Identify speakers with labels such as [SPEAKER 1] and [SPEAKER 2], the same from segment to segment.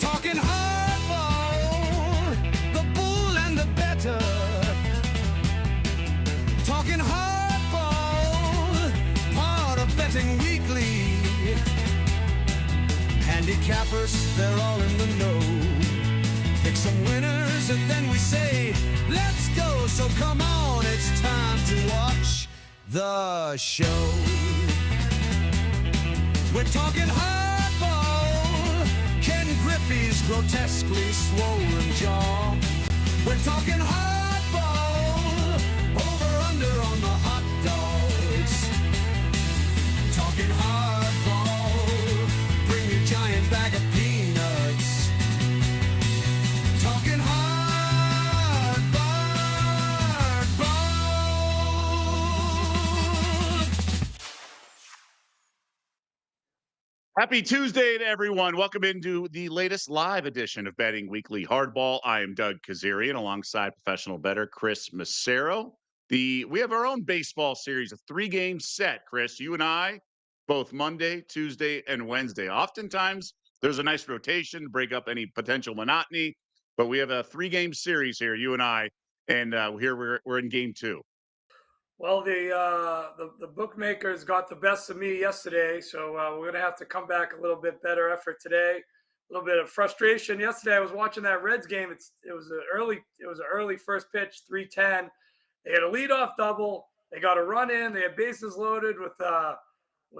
[SPEAKER 1] Talking hardball, the bull and the better. Talking hardball, part of Betting Weekly. Handicappers, they're all in the know. Pick some winners and then we say, let's go. So come on, it's time to watch the show. We're talking hardball, Ken Griffey's grotesquely swollen jaw. We're talking hardball, over under on the hot dogs. Talking hardball, bring your giant bag of peanuts. Talking
[SPEAKER 2] Happy Tuesday to everyone. Welcome into the latest live edition of Betting Weekly Hardball. I am Doug Kezirian alongside professional bettor Chris Macero. We have our own baseball series, a 3-game set, Chris. You and I, both Monday, Tuesday, and Wednesday. Oftentimes, there's a nice rotation to break up any potential monotony, but we have a 3-game series here, you and I, and here we're in game 2.
[SPEAKER 3] Well, the bookmakers got the best of me yesterday, so we're gonna have to come back a little bit better effort today. A little bit of frustration yesterday. I was watching that Reds game. It was an early first pitch, 3:10. They had a leadoff double. They got a run in. They had bases loaded with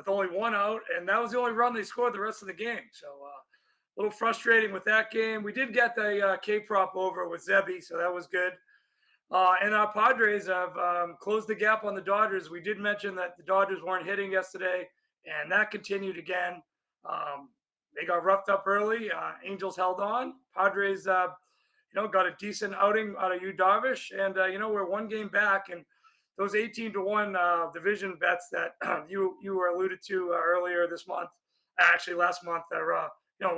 [SPEAKER 3] only one out, and that was the only run they scored the rest of the game. So a little frustrating with that game. We did get the K prop over with Zebby, so that was good. And our Padres have closed the gap on the Dodgers. We did mention that the Dodgers weren't hitting yesterday, and that continued again. They got roughed up early. Angels held on. Padres, got a decent outing out of Yu Darvish, and we're one game back. And those 18-1 division bets that you were alluded to earlier this month, actually last month, we're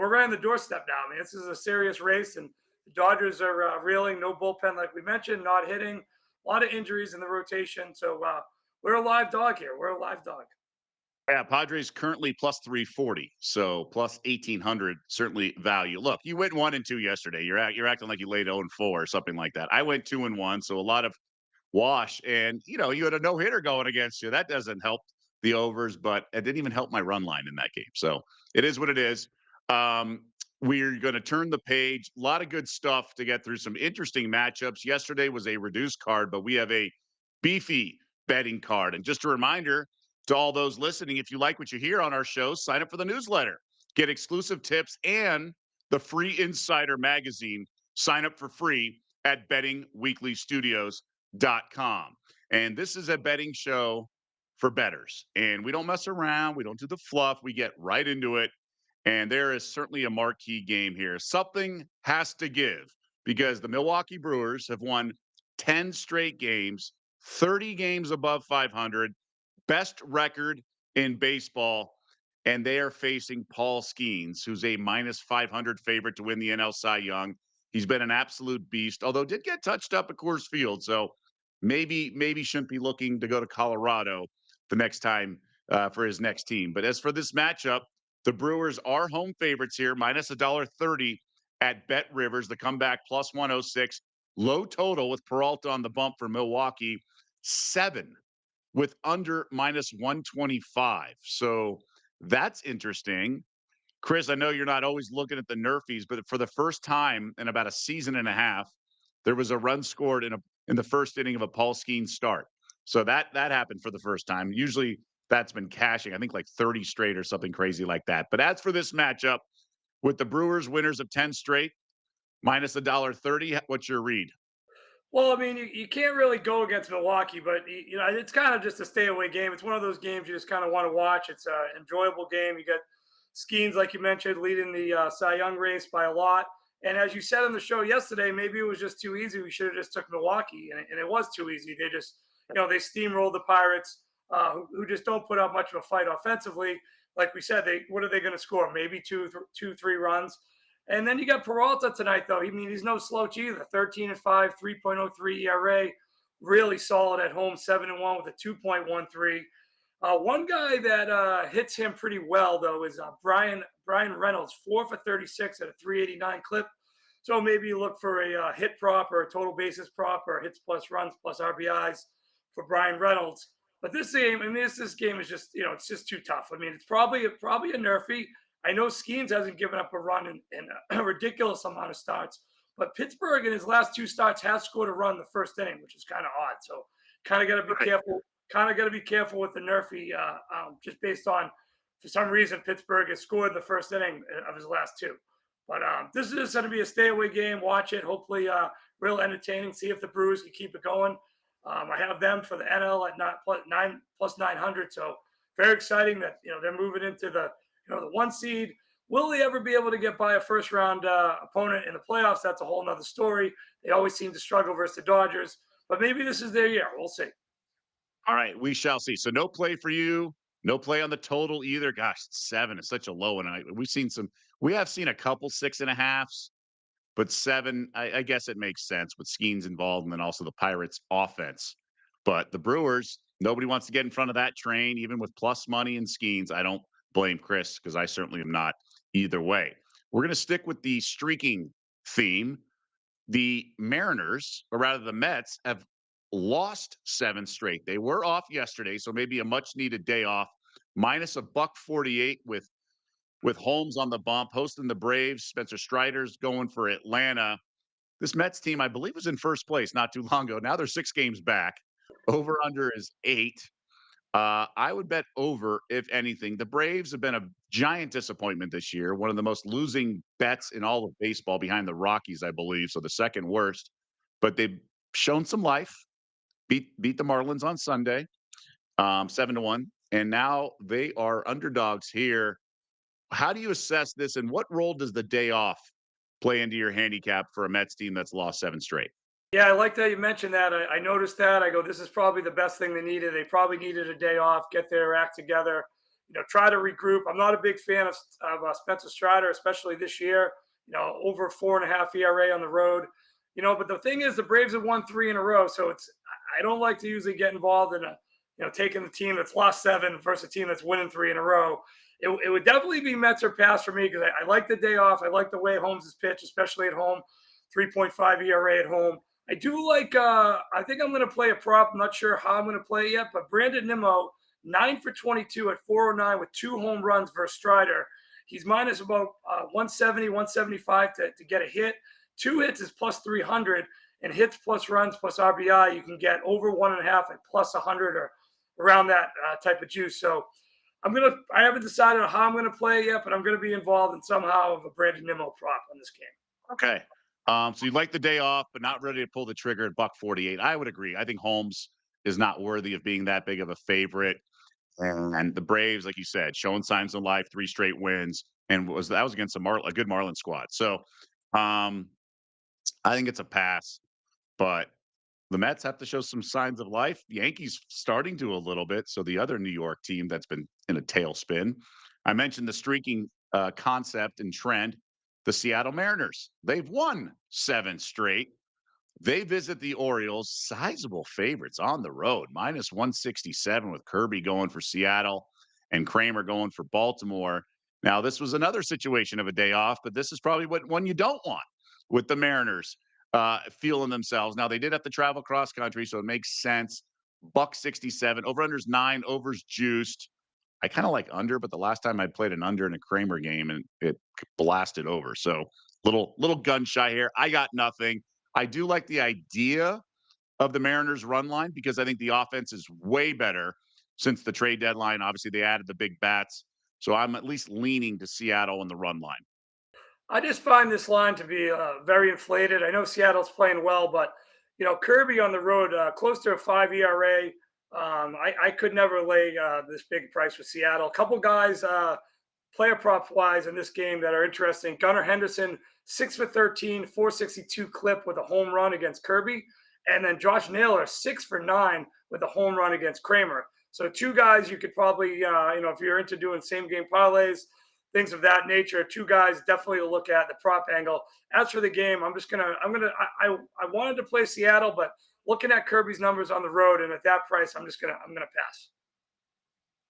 [SPEAKER 3] right on the doorstep now. I mean, this is a serious race, and the Dodgers are reeling, no bullpen like we mentioned, not hitting, a lot of injuries in the rotation. So we're a live dog here. We're a live dog.
[SPEAKER 2] Yeah, Padres currently plus 340, so plus 1,800, certainly value. Look, you went 1 and 2 yesterday. You're acting like you laid 0 and 4 or something like that. I went 2 and 1, so a lot of wash. And you had a no hitter going against you. That doesn't help the overs, but it didn't even help my run line in that game. So it is what it is. We're going to turn the page. A lot of good stuff to get through. Some interesting matchups. Yesterday was a reduced card, but we have a beefy betting card. And just a reminder to all those listening, if you like what you hear on our show, sign up for the newsletter. Get exclusive tips and the free Insider magazine. Sign up for free at bettingweeklystudios.com. And this is a betting show for bettors. And we don't mess around. We don't do the fluff. We get right into it. And there is certainly a marquee game here. Something has to give because the Milwaukee Brewers have won 10 straight games, 30 games above 500, best record in baseball, and they are facing Paul Skeens, who's a minus 500 favorite to win the NL Cy Young. He's been an absolute beast, although did get touched up at Coors Field, so maybe shouldn't be looking to go to Colorado the next time for his next team. But as for this matchup, the Brewers are home favorites here, minus $1.30 at Bet Rivers. The comeback plus 106. Low total with Peralta on the bump for Milwaukee. 7 with under minus 125. So that's interesting. Chris, I know you're not always looking at the Nerfies, but for the first time in about a season and a half, there was a run scored in the first inning of a Paul Skeens start. So that happened for the first time. Usually that's been cashing, I think like 30 straight or something crazy like that. But as for this matchup, with the Brewers winners of 10 straight, minus $1.30, what's your read?
[SPEAKER 3] Well, I mean, you can't really go against Milwaukee, but it's kind of just a stay away game. It's one of those games you just kind of want to watch. It's an enjoyable game. You got Skeens, like you mentioned, leading the Cy Young race by a lot. And as you said on the show yesterday, maybe it was just too easy. We should have just took Milwaukee, and it was too easy. They just, they steamrolled the Pirates, who just don't put up much of a fight offensively. Like we said, what are they going to score? Maybe two, 3 runs. And then you got Peralta tonight, though. I mean, he's no slouch either. 13-5, 3.03 ERA, really solid at home. 7-1 with a 2.13. One guy that hits him pretty well though is Brian Reynolds, 4 for 36 at a 389 clip. So maybe you look for a hit prop or a total basis prop or hits plus runs plus RBIs for Brian Reynolds. But this game, I mean, this game is just it's just too tough. I mean, it's probably a nerfy. I know Skeens hasn't given up a run in a ridiculous amount of starts, but Pittsburgh in his last 2 starts has scored a run in the first inning, which is kind of odd. So kind of got to be careful. Kind of got to be careful with the nerfy, just based on, for some reason, Pittsburgh has scored the first inning of his last 2. But this is going to be a stay away game. Watch it. Hopefully, real entertaining. See if the Brewers can keep it going. I have them for the NL at plus 900. So very exciting that they're moving into the 1 seed. Will they ever be able to get by a first round opponent in the playoffs? That's a whole nother story. They always seem to struggle versus the Dodgers, but maybe this is their year. We'll see.
[SPEAKER 2] All right, we shall see. So no play for you. No play on the total either. Gosh, 7 is such a low one. We have seen a couple 6.5s, but 7, I guess it makes sense with Skeens involved and then also the Pirates offense. But the Brewers, nobody wants to get in front of that train, even with plus money and Skeens. I don't blame Chris because I certainly am not either way. We're going to stick with the streaking theme. The Mariners, or rather the Mets, have lost 7 straight. They were off yesterday, so maybe a much needed day off. Minus a $1.48 with Holmes on the bump, hosting the Braves. Spencer Strider's going for Atlanta. This Mets team, I believe, was in first place not too long ago. Now they're 6 games back. Over under is 8. I would bet over, if anything. The Braves have been a giant disappointment this year. One of the most losing bets in all of baseball behind the Rockies, I believe. So the second worst. But they've shown some life. Beat the Marlins on Sunday, 7-1. And now they are underdogs here. How do you assess this, and what role does the day off play into your handicap for a Mets team that's lost 7 straight?
[SPEAKER 3] Yeah, I like that you mentioned that. I noticed that. I go, this is probably the best thing they needed. They probably needed a day off, get their act together, try to regroup. I'm not a big fan of Spencer Strider, especially this year. Over 4.5 ERA on the road. But the thing is, the Braves have won 3 in a row, so I don't like to usually get involved in taking the team that's lost 7 versus a team that's winning 3 in a row. It would definitely be Mets or pass for me because I like the day off. I like the way Holmes is pitched, especially at home. 3.5 ERA at home. I do like. I think I'm going to play a prop. I'm not sure how I'm going to play it yet, but Brandon Nimmo, 9 for 22 at 409 with 2 home runs versus Strider. He's minus about 170, 175 to get a hit. 2 hits is plus 300, and hits plus runs plus RBI you can get over 1.5 at plus 100 or around that type of juice. So I haven't decided how I'm gonna play yet, but I'm gonna be involved in somehow of a Brandon Nimmo prop on this game.
[SPEAKER 2] Okay. So you like the day off, but not ready to pull the trigger at $1.48. I would agree. I think Holmes is not worthy of being that big of a favorite. And the Braves, like you said, showing signs of life, 3 straight wins, and that was against a good Marlin squad. So I think it's a pass, but the Mets have to show some signs of life. The Yankees starting to a little bit. So the other New York team that's been in a tailspin. I mentioned the streaking concept and trend. The Seattle Mariners, they've won 7 straight. They visit the Orioles, sizable favorites on the road, minus 167 with Kirby going for Seattle and Kramer going for Baltimore. Now, this was another situation of a day off, but this is probably one you don't want with the Mariners feeling themselves. Now, they did have to travel cross country, so it makes sense. $1.67, over-under's 9, over's juiced. I kind of like under, but the last time I played an under in a Kramer game and it blasted over. So little gun shy here. I got nothing. I do like the idea of the Mariners run line because I think the offense is way better since the trade deadline. Obviously, they added the big bats. So I'm at least leaning to Seattle in the run line.
[SPEAKER 3] I just find this line to be very inflated. I know Seattle's playing well, but Kirby on the road, close to a 5 ERA. I could never lay this big price for Seattle. A couple guys, player prop wise in this game that are interesting. Gunnar Henderson, 6 for 13, 462 clip with a home run against Kirby. And then Josh Naylor, 6 for 9 with a home run against Kramer. So 2 guys you could probably, if you're into doing same game parlays, things of that nature, 2 guys definitely to look at the prop angle. As for the game, I wanted to play Seattle, but looking at Kirby's numbers on the road and at that price, I'm gonna pass.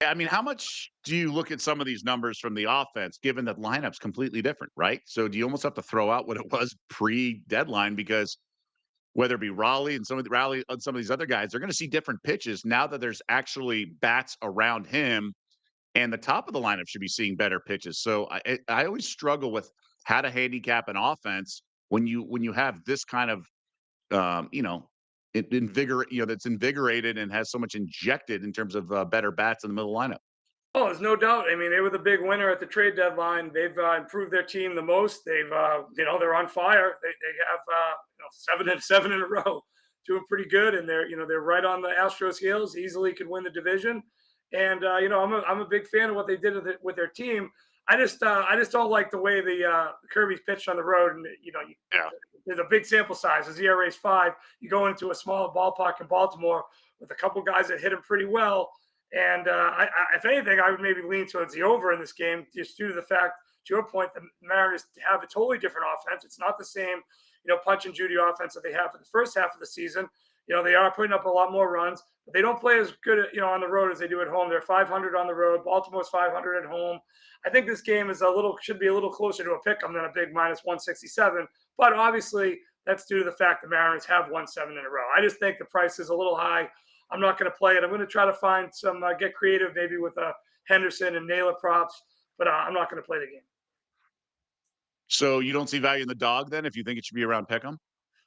[SPEAKER 2] I mean, how much do you look at some of these numbers from the offense, given that lineup's completely different, right? So do you almost have to throw out what it was pre-deadline because whether it be Raleigh and some of these other guys, they're going to see different pitches now that there's actually bats around him, and the top of the lineup should be seeing better pitches. So I always struggle with how to handicap an offense when you have this kind of you know, that's invigorated and has so much injected in terms of better bats in the middle lineup.
[SPEAKER 3] Oh, there's no doubt. I mean, they were the big winner at the trade deadline. They've improved their team the most. They've, they're on fire. They have, 7 in a row, doing pretty good, and they're right on the Astros' heels. Easily could win the division, and I'm a big fan of what they did with their team. I just don't like the way the Kirby's pitched on the road, and
[SPEAKER 2] Yeah.
[SPEAKER 3] there's a big sample size. His ERA is 5. You go into a small ballpark in Baltimore with a couple guys that hit him pretty well. And if anything, I would maybe lean towards the over in this game, just due to the fact, to your point, the Mariners have a totally different offense. It's not the same, punch and Judy offense that they have for the first half of the season. They are putting up a lot more runs, but they don't play as good, on the road as they do at home. They're 500 on the road. Baltimore's 500 at home. I think this game should be a little closer to a pick 'em than a big minus 167. But obviously, that's due to the fact the Mariners have won 7 in a row. I just think the price is a little high. I'm not going to play it. I'm going to try to find some, get creative maybe with Henderson and Naylor props, but I'm not going to play the game.
[SPEAKER 2] So you don't see value in the dog then if you think it should be around Pick'em?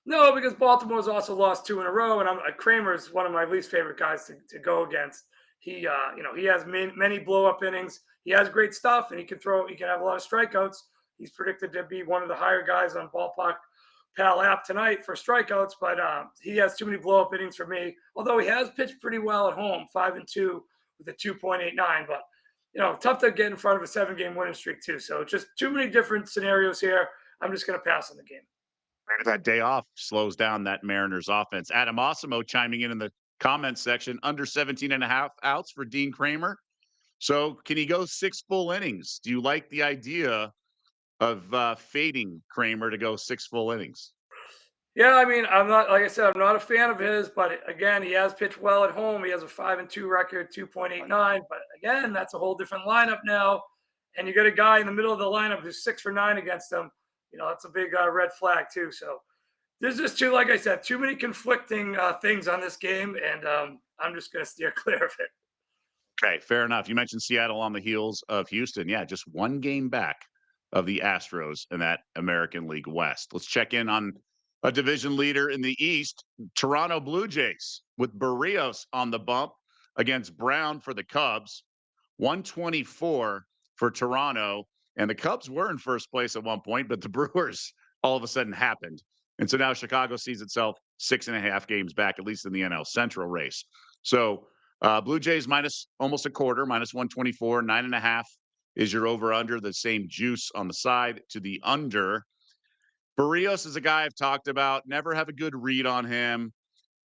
[SPEAKER 3] No, because Baltimore's also lost 2 in a row, and Kramer's one of my least favorite guys to go against. He, he has many blow up innings. He has great stuff, and he can have a lot of strikeouts. He's predicted to be one of the higher guys on Ballpark Pal app tonight for strikeouts, but he has too many blow up innings for me. Although he has pitched pretty well at home, 5-2 with a 2.89, but tough to get in front of a 7-game winning streak too. So just too many different scenarios here. I'm just going to pass on the game.
[SPEAKER 2] Maybe that day off slows down that Mariners offense. Adam Osimo chiming in the comments section, under 17 and a half outs for Dean Kramer. So can he go 6 full innings? Do you like the idea of fading Kramer to go 6 full innings?
[SPEAKER 3] Yeah, I mean, I'm not, like I said, I'm not a fan of his, but again, he has pitched well at home. He has a 5-2 record, 2.89. But again, that's a whole different lineup now. And you got a guy in the middle of the lineup who's 6 for 9 against him. That's a big red flag too. So there's just like I said, too many conflicting things on this game, and I'm just going to steer clear of it.
[SPEAKER 2] Okay, fair enough. You mentioned Seattle on the heels of Houston. Yeah, just 1 game back of the Astros in that American League West. Let's check in on a division leader in the East, Toronto Blue Jays, with Barrios on the bump against Brown for the Cubs. 124 for Toronto. And the Cubs were in first place at one point, but the Brewers all of a sudden happened. And so now Chicago sees itself 6.5 games back, at least in the NL Central race. So Blue Jays minus almost a quarter, minus 124, 9.5 is your over under, the same juice on the side to the under. Barrios is a guy I've talked about, never have a good read on him.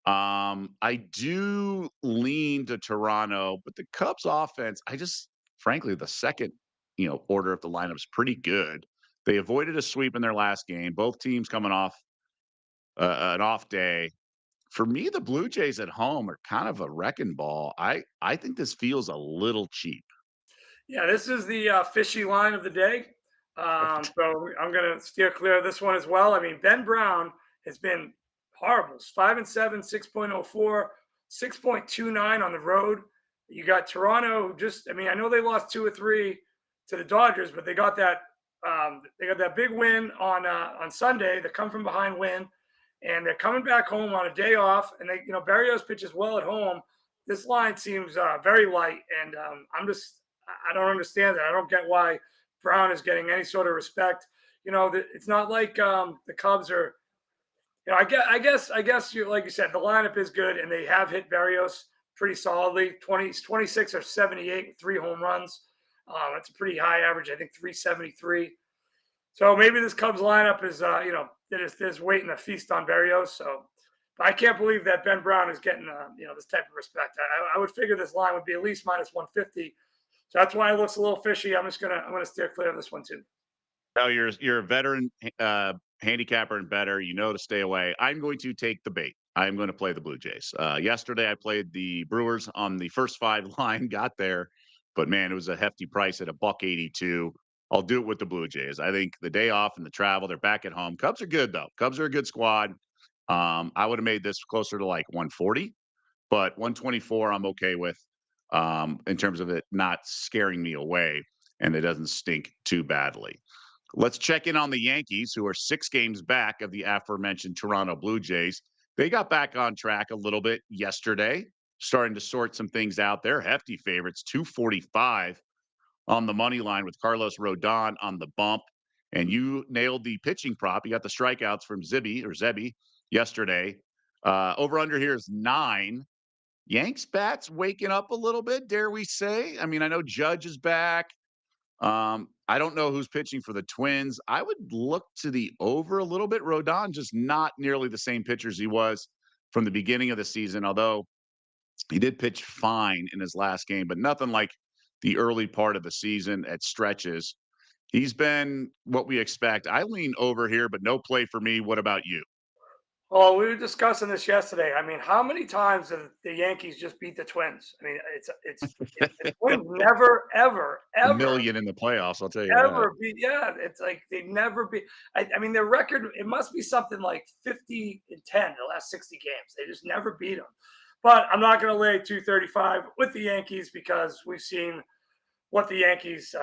[SPEAKER 2] I do lean to Toronto, but the Cubs offense, frankly, the second, order of the lineup is pretty good. They avoided a sweep in their last game. Both teams coming off an off day. For me, the Blue Jays at home are kind of a wrecking ball. I think this feels a little cheap.
[SPEAKER 3] Yeah, this is the fishy line of the day. So I'm going to steer clear of this one as well. I mean, Ben Brown has been horrible. 5-7, 6.04, 6.29 on the road. You got Toronto. I know they lost 2 or 3 to the Dodgers, but they got that big win on Sunday. The come from behind win, and they're coming back home on a day off. And Barrios pitches well at home. This line seems very light, and I don't understand that. I don't get why Brown is getting any sort of respect. It's not like the Cubs are. I guess you, like you said, the lineup is good, and they have hit Barrios pretty solidly. 26 or 78 with 3 home runs. That's a pretty high average. I think 373. So maybe this Cubs lineup is, they're waiting to feast on Barrios. So, but I can't believe that Ben Brown is getting, this type of respect. I would figure this line would be at least minus 150. So that's why it looks a little fishy. I'm gonna steer clear of this one too.
[SPEAKER 2] Now you're a veteran handicapper and better. To stay away. I'm going to take the bait. I'm going to play the Blue Jays. Yesterday, I played the Brewers on the first 5 line, got there, but man, it was a hefty price at $1.82. I'll do it with the Blue Jays. I think the day off and the travel, they're back at home. Cubs are good though. Cubs are a good squad. I would have made this closer to like 140, but 124 I'm okay with in terms of it not scaring me away and it doesn't stink too badly. Let's check in on the Yankees, who are 6 games back of the aforementioned Toronto Blue Jays. They got back on track a little bit yesterday, starting to sort some things out. They're hefty favorites, 245 on the money line with Carlos Rodon on the bump. And you nailed the pitching prop. You got the strikeouts from Zebby yesterday. Over under here is 9. Yanks bats waking up a little bit, dare we say? I mean, I know Judge is back. I don't know who's pitching for the Twins. I would look to the over a little bit. Rodon just not nearly the same pitcher as he was from the beginning of the season, although he did pitch fine in his last game, but nothing like the early part of the season at stretches. He's been what we expect. I lean over here, but no play for me. What about you?
[SPEAKER 3] Well, we were discussing this yesterday. I mean, how many times have the Yankees just beat the Twins? I mean, the Twins never, ever,
[SPEAKER 2] A
[SPEAKER 3] ever,
[SPEAKER 2] million in the playoffs, I'll tell you that.
[SPEAKER 3] ever beat. Yeah, it's like they never beat. I mean, their record, it must be something like 50-10 the last 60 games. They just never beat them. But I'm not going to lay 235 with the Yankees because we've seen what the Yankees,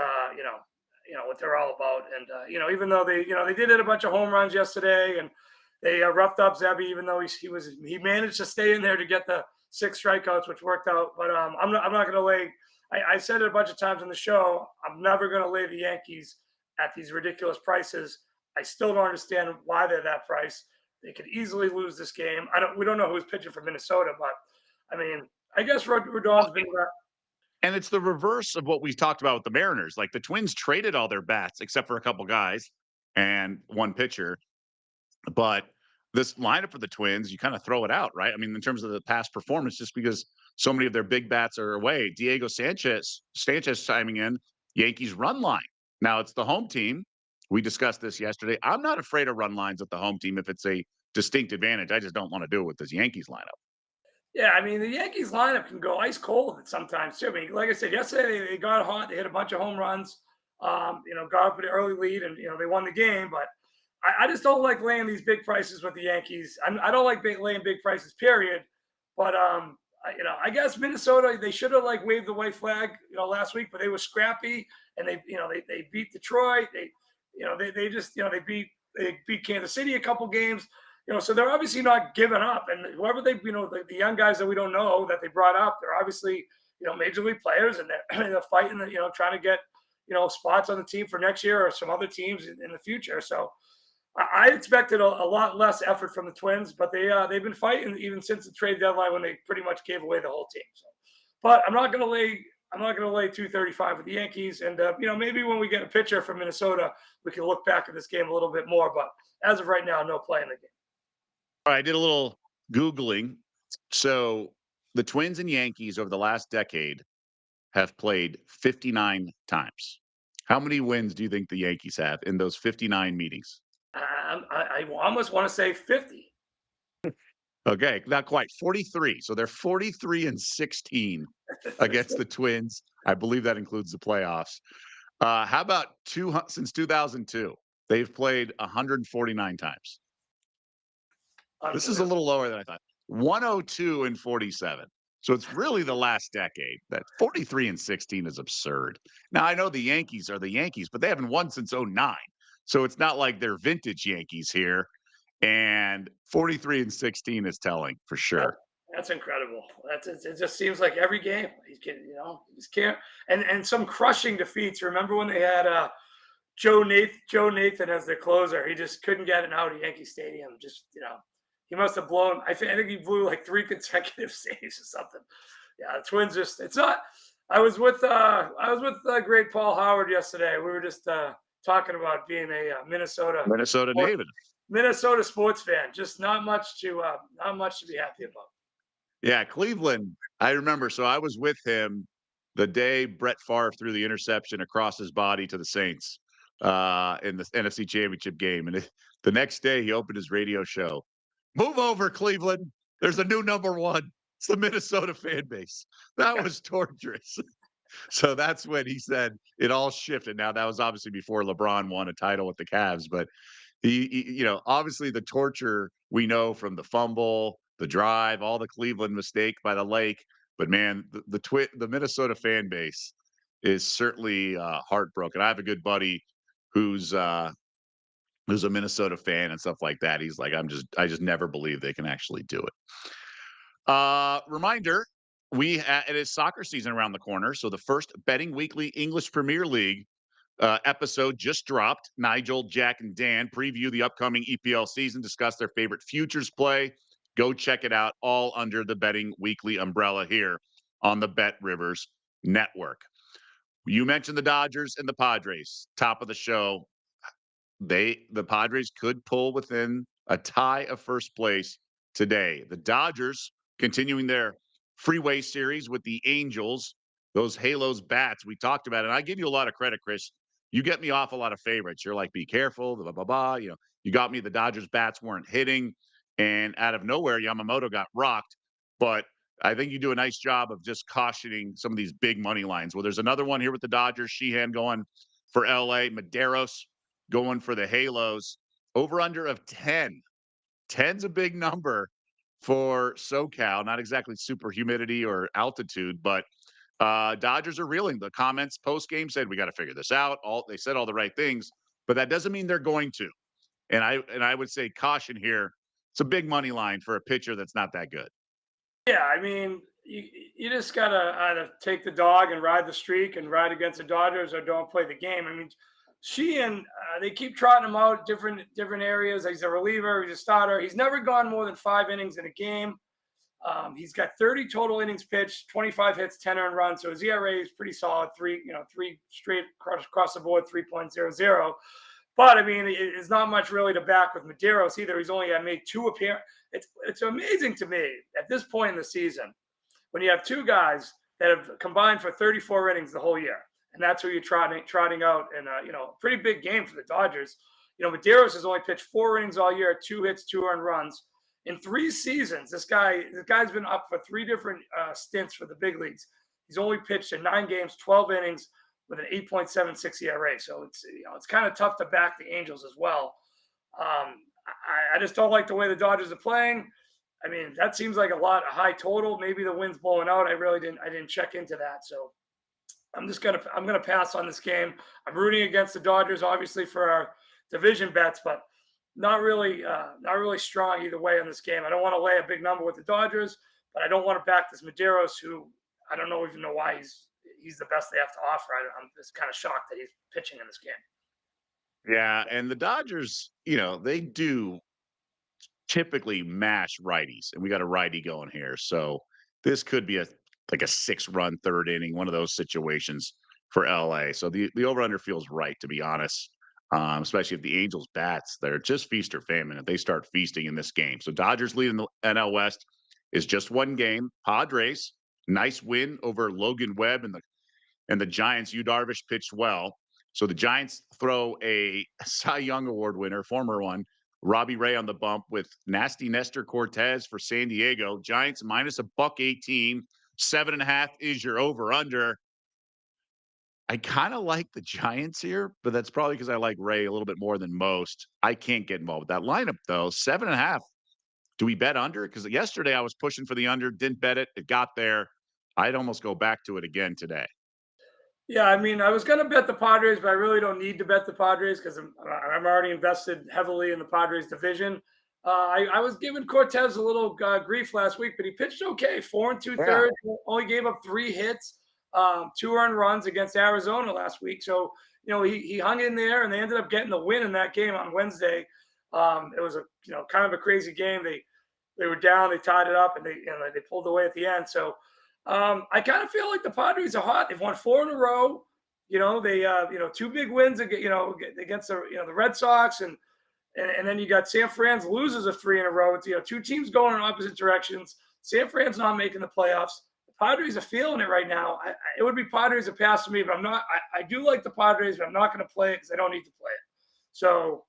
[SPEAKER 3] what they're all about. And even though they did hit a bunch of home runs yesterday, and they roughed up Zebby, even though he managed to stay in there to get the 6 strikeouts, which worked out. But I'm not going to lay. I said it a bunch of times on the show. I'm never going to lay the Yankees at these ridiculous prices. I still don't understand why they're that price. They could easily lose this game. We don't know who's pitching for Minnesota, but I mean, I guess Rodon's been.
[SPEAKER 2] And it's the reverse of what we talked about with the Mariners. Like the Twins traded all their bats except for a couple guys and one pitcher. But this lineup for the Twins, you kind of throw it out, right? I mean, in terms of the past performance, just because so many of their big bats are away. Diego Sanchez chiming in, Yankees run line. Now it's the home team. We discussed this yesterday. I'm not afraid of run lines at the home team if it's a distinct advantage. I just don't want to do it with this Yankees lineup.
[SPEAKER 3] Yeah, I mean, the Yankees lineup can go ice cold sometimes too. I mean, like I said, yesterday they got hot. They hit a bunch of home runs. Got up with an early lead, and they won the game. But I just don't like laying these big prices with the Yankees. I don't like laying big prices, period. But I guess Minnesota, they should have like waved the white flag, last week. But they were scrappy, and they beat Detroit. They beat Kansas City a couple games. So they're obviously not giving up. And whoever the young guys that we don't know that they brought up, they're obviously, major league players, and they're fighting, trying to get, spots on the team for next year or some other teams in the future. So I expected a lot less effort from the Twins, but they've been fighting even since the trade deadline when they pretty much gave away the whole team. So, but I'm not going to lay 235 with the Yankees. And, maybe when we get a pitcher from Minnesota, we can look back at this game a little bit more. But as of right now, no play in the game.
[SPEAKER 2] All right, I did a little Googling. So the Twins and Yankees over the last decade have played 59 times. How many wins do you think the Yankees have in those 59 meetings?
[SPEAKER 3] I almost want to say 50.
[SPEAKER 2] Okay, not quite. 43. So they're 43-16 against the Twins. I believe that includes the playoffs. How about since 2002? They've played 149 times. This is a little lower than I thought. 102-47. So it's really the last decade. That 43-16 is absurd. Now I know the Yankees are the Yankees, but they haven't won since 09. So it's not like they're vintage Yankees here. And 43-16 is telling for sure.
[SPEAKER 3] That's incredible. It just seems like every game you just can't. And some crushing defeats. Remember when they had Joe Nathan as their closer? He just couldn't get it out of Yankee Stadium. He must have blown. I think he blew like 3 consecutive saves or something. Yeah, the Twins it's not. I was with great Paul Howard yesterday. We were just talking about being a Minnesota
[SPEAKER 2] native.
[SPEAKER 3] Minnesota sports fan. Just not much to be happy about.
[SPEAKER 2] Yeah, Cleveland. I remember. So I was with him the day Brett Favre threw the interception across his body to the Saints in the NFC Championship game, and the next day he opened his radio show. Move over, Cleveland. There's a new number one. It's the Minnesota fan base. That was torturous. So that's when he said it all shifted. Now, that was obviously before LeBron won a title with the Cavs, but obviously the torture we know from the fumble, the drive, all the Cleveland mistake by the lake. But man, the Minnesota fan base is certainly heartbroken. I have a good buddy who's a Minnesota fan and stuff like that. He's like, I just never believe they can actually do it. Reminder, it is soccer season around the corner. So the first Betting Weekly English Premier League episode just dropped. Nigel, Jack, and Dan preview the upcoming EPL season, discuss their favorite futures play. Go check it out, all under the Betting Weekly umbrella here on the Bet Rivers Network. You mentioned the Dodgers and the Padres, top of the show. The Padres could pull within a tie of first place today. The Dodgers continuing their freeway series with the Angels, those Halos bats we talked about. And I give you a lot of credit, Chris. You get me off a lot of favorites. You're like, be careful, blah, blah, blah. You got me. The Dodgers bats weren't hitting. And out of nowhere, Yamamoto got rocked. But I think you do a nice job of just cautioning some of these big money lines. Well, there's another one here with the Dodgers. Sheehan going for LA. Medeiros going for the Halos. Over under of 10. 10's a big number for SoCal. Not exactly super humidity or altitude, but Dodgers are reeling. The comments post game said we got to figure this out. They said all the right things, but that doesn't mean they're going to. And I would say caution here. It's a big money line for a pitcher that's not that good.
[SPEAKER 3] Yeah, I mean, you just gotta either take the dog and ride the streak and ride against the Dodgers, or don't play the game. I mean, they keep trotting him out different areas. He's a reliever, he's a starter. He's never gone more than 5 innings in a game. He's got 30 total innings pitched, 25 hits, 10 earned runs. So his ERA is pretty solid. Three straight across the board, 3.00. But I mean, it's not much really to back with Medeiros either. He's only made 2 appearances. It's amazing to me at this point in the season when you have 2 guys that have combined for 34 innings the whole year, and that's who you're trotting out in a pretty big game for the Dodgers. Medeiros has only pitched 4 innings all year, 2 hits, 2 earned runs. In 3 seasons, this guy's been up for 3 different stints for the big leagues. He's only pitched in 9 games, 12 innings with an 8.76 ERA. So it's kind of tough to back the Angels as well. I just don't like the way the Dodgers are playing. I mean, that seems like a high total. Maybe the wind's blowing out. I didn't check into that. So I'm gonna pass on this game. I'm rooting against the Dodgers, obviously, for our division bets, but not really strong either way on this game. I don't want to lay a big number with the Dodgers, but I don't want to back this Medeiros, who I don't even know why he's the best they have to offer. I'm just kind of shocked that he's pitching in this game.
[SPEAKER 2] Yeah, and the Dodgers, they do typically mash righties, and we got a righty going here. So this could be a 6-run third inning, one of those situations for LA. So the over-under feels right, to be honest, especially if the Angels bats, they're just feast or famine if they start feasting in this game. So Dodgers leading the NL West is just 1 game. Padres, nice win over Logan Webb and the Giants. Yu Darvish pitched well. So the Giants throw a Cy Young Award winner, former one, Robbie Ray on the bump with nasty Nestor Cortez for San Diego. Giants minus $1.18. 7.5 is your over-under. I kind of like the Giants here, but that's probably because I like Ray a little bit more than most. I can't get involved with that lineup, though. 7.5. Do we bet under? Because yesterday I was pushing for the under, didn't bet it. It got there. I'd almost go back to it again today.
[SPEAKER 3] Yeah, I mean, I was going to bet the Padres, but I really don't need to bet the Padres because I'm already invested heavily in the Padres division. I was giving Cortez a little grief last week, but he pitched okay. 4 2/3, only gave up 3 hits, 2 earned runs against Arizona last week. So, he hung in there, and they ended up getting the win in that game on Wednesday. It was kind of a crazy game. They were down, they tied it up, and they pulled away at the end. So, I kind of feel like the Padres are hot. They've won 4 in a row. They 2 big wins against the Red Sox, and then you got San Fran's loses of 3 in a row. It's 2 teams going in opposite directions. San Fran's not making the playoffs. The Padres are feeling it right now. It would be Padres that pass to me, but I'm not. I do like the Padres, but I'm not going to play it because I don't need to play it. So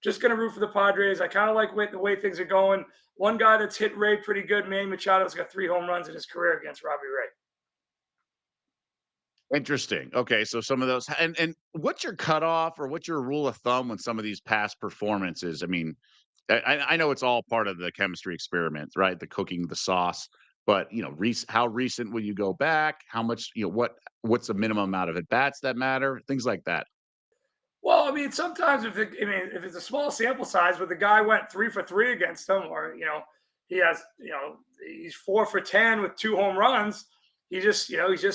[SPEAKER 3] just going to root for the Padres. I kind of like the way things are going. One guy that's hit Ray pretty good, Manny Machado's got 3 home runs in his career against Robbie Ray.
[SPEAKER 2] Interesting. Okay, so some of those, and what's your cutoff or what's your rule of thumb when some of these past performances? I mean, I know it's all part of the chemistry experiment, right? The cooking, the sauce, but how recent will you go back? How much, what's the minimum amount of at bats that matter? Things like that.
[SPEAKER 3] Well, I mean, sometimes if it's a small sample size, but the guy went 3 for 3 against them, or he has, he's 4 for 10 with 2 home runs. He just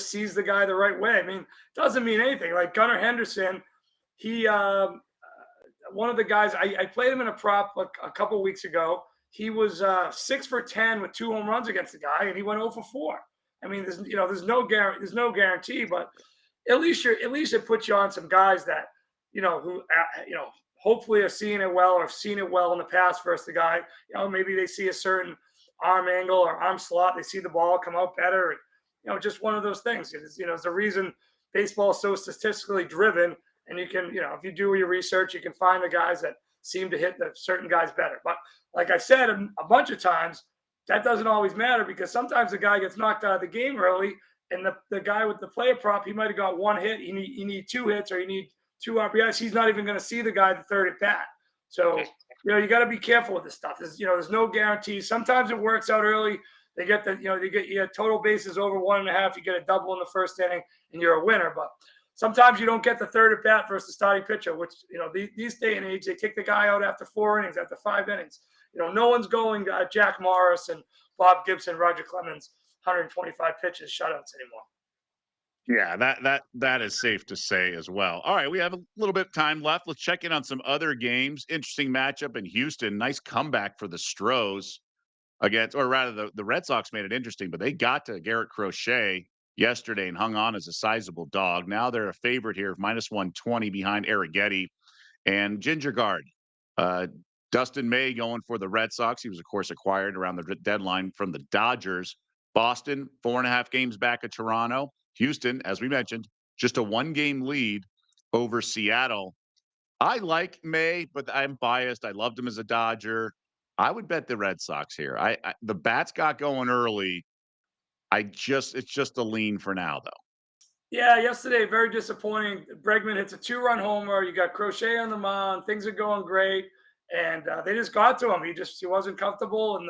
[SPEAKER 3] sees the guy the right way. I mean, doesn't mean anything. Like Gunnar Henderson, he one of the guys I played him in a prop a couple weeks ago. He was 6 for 10 with 2 home runs against the guy, and he went 0 for 4. I mean, there's no guarantee, but at least it puts you on some guys that who hopefully are seeing it well or have seen it well in the past versus the guy. Maybe they see a certain arm angle or arm slot, they see the ball come out better. Just one of those things. It's a reason baseball is so statistically driven, and you can, if you do your research, you can find the guys that seem to hit the certain guys better. But like I said a bunch of times, that doesn't always matter, because sometimes the guy gets knocked out of the game early, and the guy with the player prop, he might have got 1 hit. You need 2 hits, or you need 2 RBIs. He's not even going to see the guy the third at bat. So, you got to be careful with this stuff. There's no guarantees. Sometimes it works out early. They get you get total bases over 1.5. You get a double in the first inning, and you're a winner. But sometimes you don't get the third at bat versus the starting pitcher, which, these day and age, they take the guy out after 4 innings, after 5 innings. No one's going Jack Morris and Bob Gibson, Roger Clemens, 125 pitches, shutouts anymore.
[SPEAKER 2] Yeah, that is safe to say as well. All right, we have a little bit of time left. Let's check in on some other games. Interesting matchup in Houston. Nice comeback for the Stros against, or rather, the Red Sox made it interesting, but they got to Garrett Crochet yesterday and hung on as a sizable dog. Now they're a favorite here, -120 behind Arrighetti and Ginger Guard. Dustin May going for the Red Sox. He was, of course, acquired around the deadline from the Dodgers. Boston, 4.5 games back of Toronto. Houston, as we mentioned, just a 1-game lead over Seattle. I like May, but I'm biased. I loved him as a Dodger. I would bet the Red Sox here. The bats got going early. It's just a lean for now, though.
[SPEAKER 3] Yeah, yesterday, very disappointing. Bregman hits a 2-run homer. You got Crochet on the mound. Things are going great. And they just got to him. He wasn't comfortable. And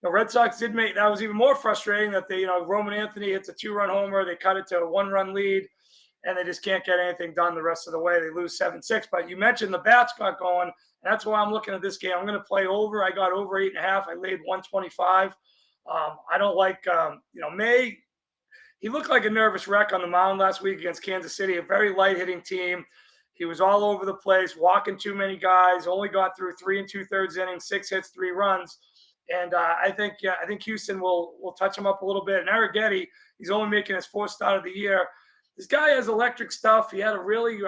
[SPEAKER 3] the Red Sox did make, that was even more frustrating, that Roman Anthony hits a 2-run homer. They cut it to a 1-run lead, and they just can't get anything done the rest of the way. They lose 7-6. But you mentioned the bats got going. And that's why I'm looking at this game. I'm going to play over. I got over 8.5. I laid 125. I don't like, May. He looked like a nervous wreck on the mound last week against Kansas City, a very light hitting team. He was all over the place, walking too many guys, only got through 3 2/3 innings, 6 hits, 3 runs. And I think Houston will touch him up a little bit. And Arrighetti, he's only making his 4th start of the year. This guy has electric stuff. He had a really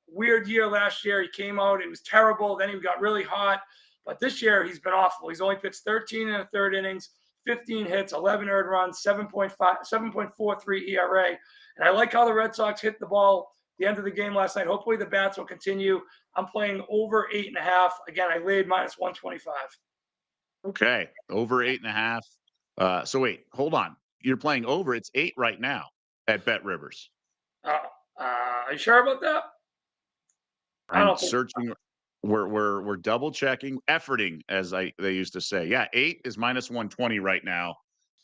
[SPEAKER 3] weird year last year. He came out, it was terrible. Then he got really hot. But this year, he's been awful. He's only pitched 13 1/3 innings, 15 hits, 11 earned runs, 7.43 ERA. And I like how the Red Sox hit the ball at the end of the game last night. Hopefully the bats will continue. I'm playing over 8.5. Again, I laid -125.
[SPEAKER 2] Okay, over 8.5. So wait, hold on. You're playing over. It's 8 right now at Bet Rivers.
[SPEAKER 3] Are you sure about that?
[SPEAKER 2] I'm searching. We're double checking, efforting, as they used to say. Yeah, 8 is -120 right now.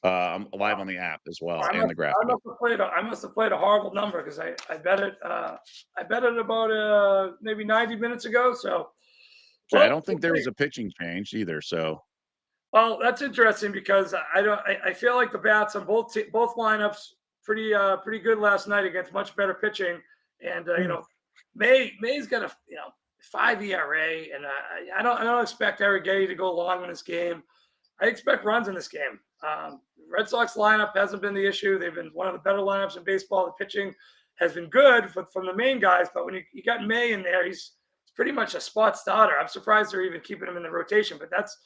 [SPEAKER 2] I'm live on the app as well and the graphic.
[SPEAKER 3] I must have played a horrible number, because I bet it. I bet it about maybe 90 minutes ago. So
[SPEAKER 2] I don't think there was a pitching change either. So,
[SPEAKER 3] well, that's interesting, because I feel like the bats on both lineups pretty good last night against much better pitching. And May's got a 5 ERA, and I don't expect Arrighetti to go long in this game. I expect runs in this game. Red Sox lineup hasn't been the issue. They've been one of the better lineups in baseball. The pitching has been good from the main guys, but when you got May in there, he's pretty much a spot starter. I'm surprised they're even keeping him in the rotation, but that's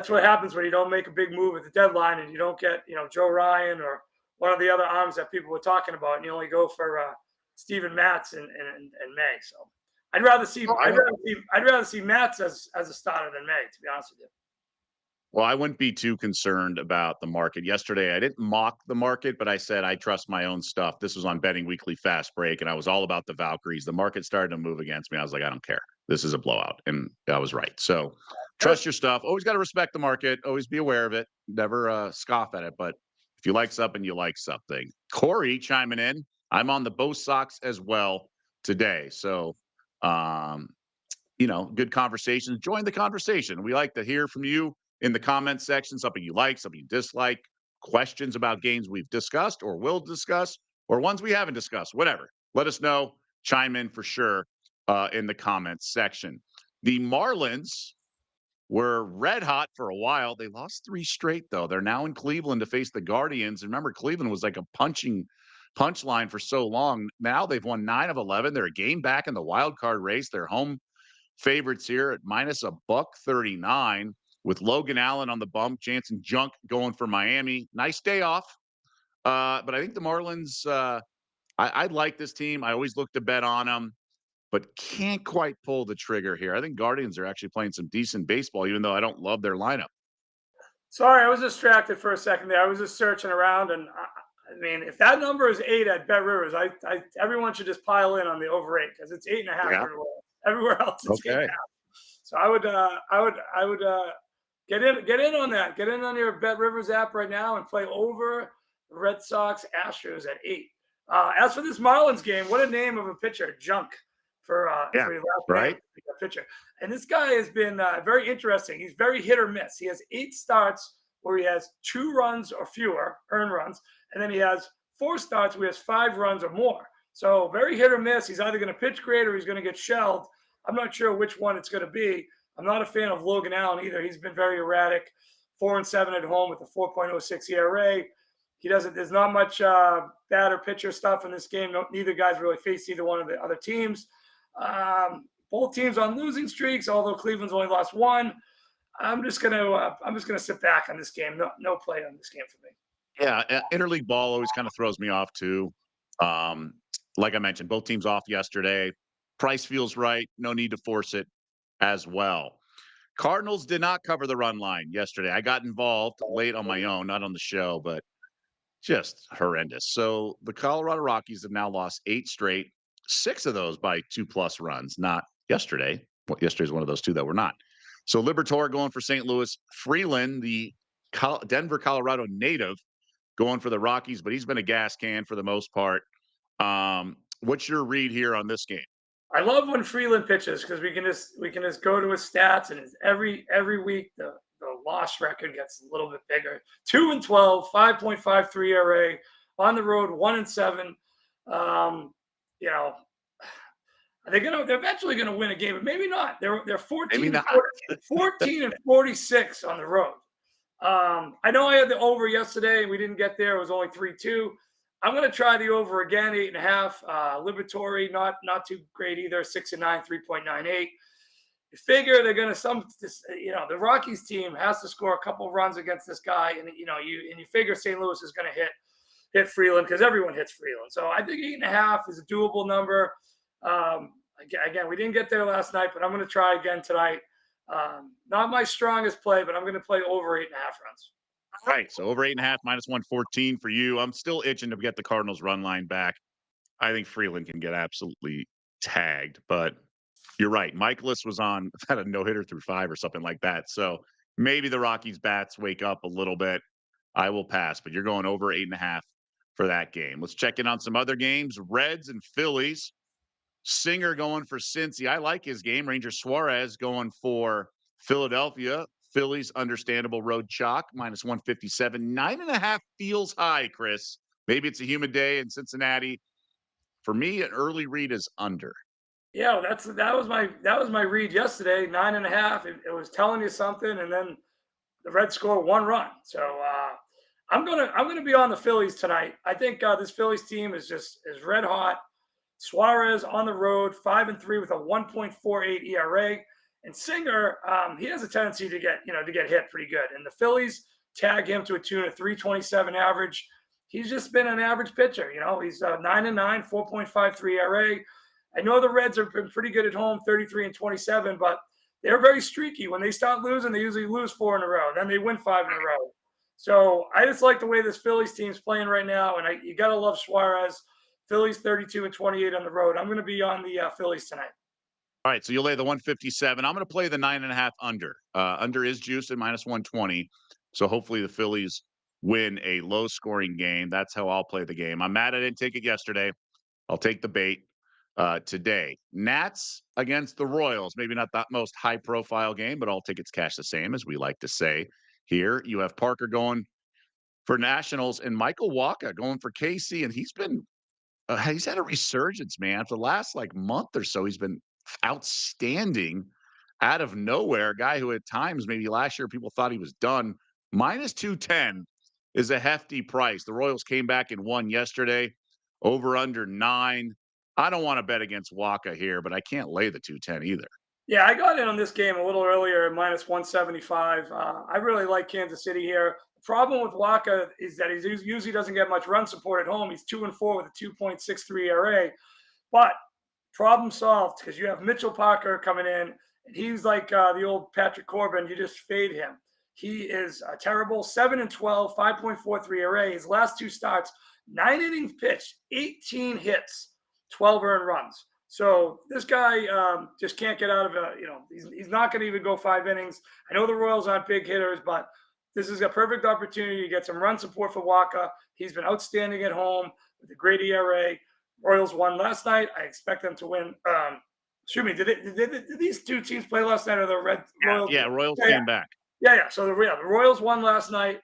[SPEAKER 3] what happens when you don't make a big move at the deadline and you don't get Joe Ryan or one of the other arms that people were talking about, and you only go for Steven Matz and May. So I'd rather see
[SPEAKER 2] Well,
[SPEAKER 3] I'd rather see Matz as a starter than May, to be honest with you.
[SPEAKER 2] Well, I wouldn't be too concerned about the market. Yesterday, I didn't mock the market, but I said I trust my own stuff. This was on Betting Weekly Fast Break, and I was all about the Valkyries. The market started to move against me. I was like, I don't care. This is a blowout. And I was right. So trust your stuff. Always got to respect the market. Always be aware of it. Never scoff at it. But if you like something, you like something. Corey chiming in. I'm on the Bo Sox as well today. So, good conversations. Join the conversation. We like to hear from you in the comment section, something you like, something you dislike, questions about games we've discussed or will discuss, or ones we haven't discussed, whatever. Let us know. Chime in for sure in the comments section. The Marlins were red hot for a while. They lost 3 straight, though. They're now in Cleveland to face the Guardians. Remember, Cleveland was like a punchline for so long. Now they've won 9 of 11. They're a game back in the wild card race. They're home favorites here at minus $139 with Logan Allen on the bump, Jansen Junk going for Miami. Nice day off. But I think the Marlins, I like this team. I always look to bet on them, but can't quite pull the trigger here. I think Guardians are actually playing some decent baseball, even though I don't love their lineup.
[SPEAKER 3] Sorry, I was distracted for a second there. I was just searching around, and I mean, if that number is 8 at Bet Rivers, everyone should just pile in on the over 8 because it's 8.5
[SPEAKER 2] Yeah.
[SPEAKER 3] everywhere else. It's
[SPEAKER 2] Okay.
[SPEAKER 3] 8.5. So I would get in on that. Get in on your Bet Rivers app right now and play over Red Sox Astros at 8. As for this Marlins game, what a name of a pitcher, Junk, for your last
[SPEAKER 2] right.
[SPEAKER 3] pitcher. And this guy has been very interesting. He's very hit or miss. He has 8 starts where he has 2 runs or fewer earned runs, and then he has 4 starts where he has 5 runs or more. So very hit or miss. He's either going to pitch great or he's going to get shelled. I'm not sure which one it's going to be. I'm not a fan of Logan Allen either. He's been very erratic. 4-7 at home with a 4.06 ERA. There's not much batter pitcher stuff in this game. Neither guy's really faced either one of the other teams. Both teams on losing streaks, although Cleveland's only lost 1. I'm just gonna sit back on this game. No play on this game for me.
[SPEAKER 2] Yeah, interleague ball always kind of throws me off too. Like I mentioned, both teams off yesterday. Price feels right. No need to force it as well. Cardinals did not cover the run line yesterday. I got involved late on my own, not on the show, but just horrendous. So the Colorado Rockies have now lost 8 straight, 6 of those by 2+ runs, not yesterday. Well, yesterday's one of those 2 that were not. So Liberatore going for St. Louis. Freeland, the Denver, Colorado native, going for the Rockies, but he's been a gas can for the most part. What's your read here on this game?
[SPEAKER 3] I love when Freeland pitches because we can just go to his stats, and it's every week the loss record gets a little bit bigger. 2-12, 5.53 ERA on the road, 1-7. They're eventually gonna win a game, but maybe not. They're 14 and 46 on the road. I know I had the over yesterday and we didn't get there. It was only 3-2. I'm going to try the over again, 8.5. Liberatore, not too great either, 6-9, 3.98. You figure they're going to the Rockies team has to score a couple runs against this guy, and you figure St. Louis is going to hit Freeland because everyone hits Freeland. So I think 8.5 is a doable number. Again, we didn't get there last night, but I'm going to try again tonight. Not my strongest play, but I'm going to play over 8.5 runs.
[SPEAKER 2] All right, so over 8.5, minus 114 for you. I'm still itching to get the Cardinals run line back. I think Freeland can get absolutely tagged, but you're right. Michaelis had a no-hitter through 5 or something like that. So maybe the Rockies bats wake up a little bit. I will pass, but you're going over 8.5 for that game. Let's check in on some other games. Reds and Phillies. Singer going for Cincy. I like his game. Ranger Suarez going for Philadelphia. Phillies, understandable road chalk, minus 157. 9.5 feels high, Chris. Maybe it's a humid day in Cincinnati. For me, an early read is under.
[SPEAKER 3] Yeah, that was my read yesterday. 9.5. It was telling you something, and then the Reds score 1 run. So I'm gonna be on the Phillies tonight. I think this Phillies team is red hot. Suarez on the road, 5-3 with a 1.48 ERA. And Singer, he has a tendency to get hit pretty good. And the Phillies tag him to a tune of 327 average. He's just been an average pitcher. He's 9-9, 4.53 ERA. I know the Reds have been pretty good at home, 33-27, but they're very streaky. When they start losing, they usually lose 4 in a row. Then they win 5 in a row. So I just like the way this Phillies team's playing right now, and you got to love Suarez. Phillies 32-28 on the road. I'm going to be on the Phillies tonight.
[SPEAKER 2] All right, so you'll lay the 157. I'm going to play the 9.5 under. Under is juiced at -120. So hopefully the Phillies win a low-scoring game. That's how I'll play the game. I'm mad I didn't take it yesterday. I'll take the bait today. Nats against the Royals. Maybe not that most high-profile game, but all tickets cash the same, as we like to say here. You have Parker going for Nationals and Michael Wacha going for KC, and he's had a resurgence, man. For the last month or so, he's been outstanding out of nowhere. A guy who at times, maybe last year, people thought he was done. -210 is a hefty price. The Royals came back and won yesterday. Over under 9. I don't want to bet against Wacha here, but I can't lay the 210 either.
[SPEAKER 3] Yeah, I got in on this game a little earlier at -175. I really like Kansas City here. The problem with Wacha is that he usually doesn't get much run support at home. He's 2-4 with a 2.63 ERA. But problem solved, because you have Mitchell Parker coming in, and he's like the old Patrick Corbin. You just fade him. He is terrible. 7-12, 5.43 ERA. His last 2 starts, 9 innings pitched, 18 hits, 12 earned runs. So this guy just can't get out of it. He's not going to even go 5 innings. I know the Royals aren't big hitters, but this is a perfect opportunity to get some run support for Wacha. He's been outstanding at home with a great ERA. Royals won last night. I expect them to win. Excuse me. Did these 2 teams play last night, or the Royals?
[SPEAKER 2] Yeah, Royals came back.
[SPEAKER 3] Yeah. So the Royals won last night.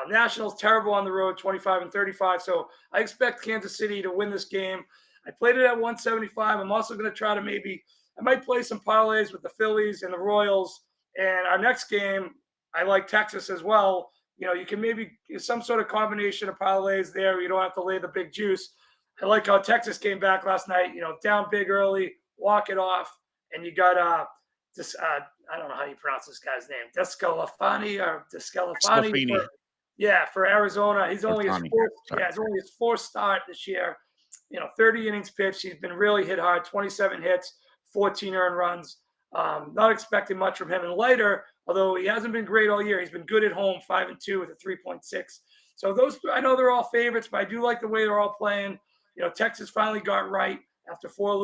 [SPEAKER 3] Nationals terrible on the road, 25-35. So I expect Kansas City to win this game. I played it at 175. I'm also going to try to I might play some parlays with the Phillies and the Royals. And our next game, I like Texas as well. You can maybe some sort of combination of parlays there. You don't have to lay the big juice. I like how Texas came back last night, down big early, walk it off. And you got I don't know how you pronounce this guy's name, Descalafani. For Arizona. He's only his 4th start this year. 30 innings pitched. He's been really hit hard, 27 hits, 14 earned runs. Not expecting much from him. And Leiter, although he hasn't been great all year, he's been good at home, 5-2 with a 3.6. So those, I know they're all favorites, but I do like the way they're all playing. Texas finally got right after 4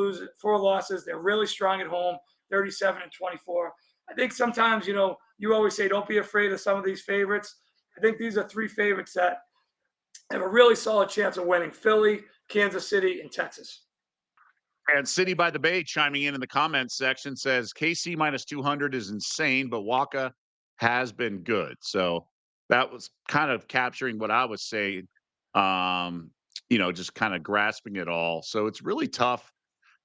[SPEAKER 3] losses. They're really strong at home, 37-24. I think sometimes, you always say don't be afraid of some of these favorites. I think these are 3 favorites that have a really solid chance of winning: Philly, Kansas City, and Texas.
[SPEAKER 2] And City by the Bay chiming in the comments section says KC -200 is insane, but Wacha has been good. So that was kind of capturing what I was saying, just kind of grasping it all. So it's really tough.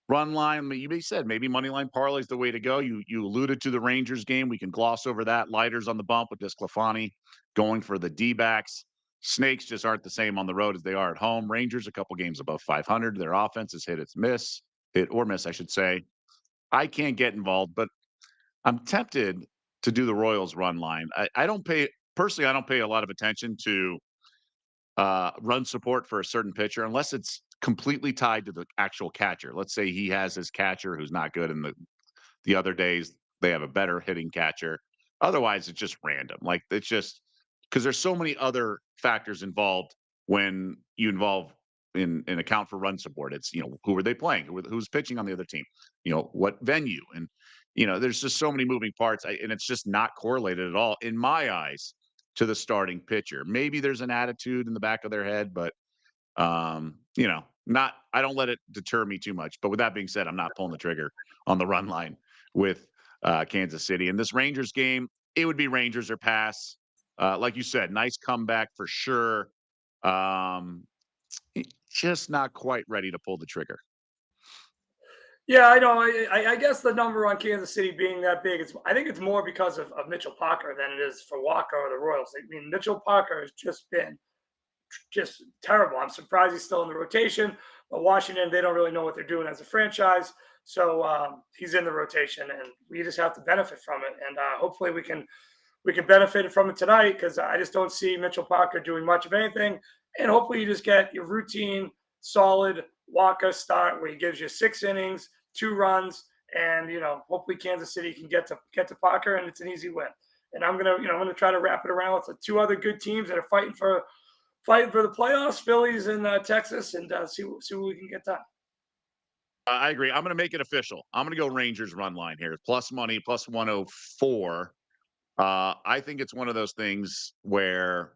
[SPEAKER 2] Run line, you said maybe money line parlay is the way to go. You alluded to the Rangers game. We can gloss over that. Lighters on the bump with Desclafani going for the D-backs. Snakes just aren't the same on the road as they are at home. Rangers a couple games above 500. Their offense is hit or miss, I should say. I can't get involved, but I'm tempted to do the Royals run line. I don't pay a lot of attention to run support for a certain pitcher unless it's completely tied to the actual catcher. Let's say he has his catcher who's not good, and the other days they have a better hitting catcher. Otherwise, it's just random. It's just because there's so many other factors involved when you involve in account for run support. It's who are they playing, who's pitching on the other team, what venue, and there's just so many moving parts, and it's just not correlated at all in my eyes to the starting pitcher. Maybe there's an attitude in the back of their head, but I don't let it deter me too much. But with that being said, I'm not pulling the trigger on the run line with Kansas City. In this Rangers game, it would be Rangers or pass. Like you said, nice comeback for sure. Just not quite ready to pull the trigger.
[SPEAKER 3] Yeah, I know. I guess the number on Kansas City being that big, I think it's more because of Mitchell Parker than it is for Wacha or the Royals. I mean, Mitchell Parker has just been terrible. I'm surprised he's still in the rotation, but Washington, they don't really know what they're doing as a franchise. So he's in the rotation, and we just have to benefit from it. And hopefully we can benefit from it tonight, because I just don't see Mitchell Parker doing much of anything. And hopefully you just get your routine, solid Walker start where he gives you 6 innings, 2 runs, and hopefully Kansas City can get to Parker, and it's an easy win. And I'm gonna try to wrap it around with the 2 other good teams that are fighting for the playoffs, Phillies and Texas, and see what we can get done.
[SPEAKER 2] I agree. I'm going to make it official. I'm going to go Rangers run line here. Plus money, plus 104. I think it's one of those things where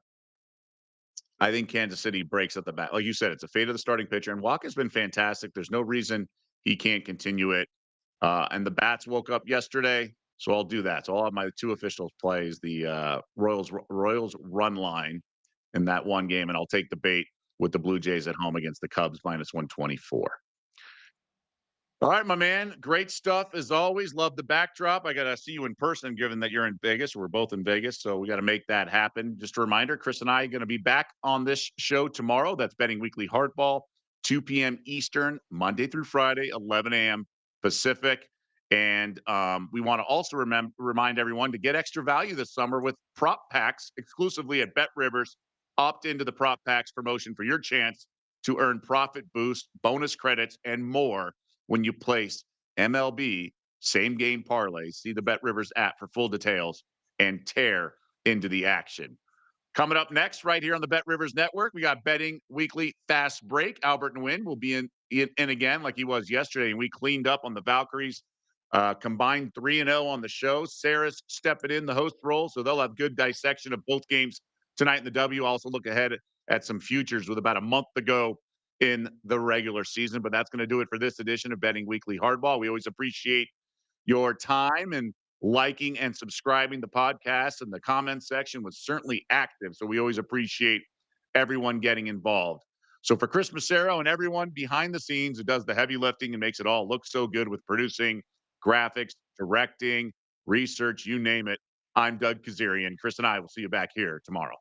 [SPEAKER 2] I think Kansas City breaks at the bat. Like you said, it's a fate of the starting pitcher, and Walker's been fantastic. There's no reason he can't continue it. And the bats woke up yesterday, so I'll do that. So I'll have my 2 officials plays the Royals run line in that one game, and I'll take the bait with the Blue Jays at home against the Cubs minus 124. All right, my man. Great stuff as always. Love the backdrop. I got to see you in person, given that you're in Vegas. We're both in Vegas, so we got to make that happen. Just a reminder, Chris and I are going to be back on this show tomorrow. That's Betting Weekly Hardball, 2 p.m. Eastern, Monday through Friday, 11 a.m. Pacific. And we want to also remind everyone to get extra value this summer with prop packs exclusively at Bet Rivers. Opt into the prop packs promotion for your chance to earn profit boost, bonus credits, and more when you place MLB same game parlays. See the Bet Rivers app for full details and tear into the action. Coming up next, right here on the Bet Rivers Network, we got Betting Weekly Fast Break. Albert and Wynn will be in again like he was yesterday, and we cleaned up on the Valkyries. Combined 3-0 on the show. Sarah's stepping in the host role, so they'll have good dissection of both games tonight in the W. Also look ahead at some futures with about a month to go in the regular season. But that's going to do it for this edition of Betting Weekly Hardball. We always appreciate your time and liking and subscribing the podcast, and the comment section was certainly active. So we always appreciate everyone getting involved. So for Chris Macero and everyone behind the scenes who does the heavy lifting and makes it all look so good with producing, graphics, directing, research, you name it, I'm Doug Kezirian. Chris and I will see you back here tomorrow.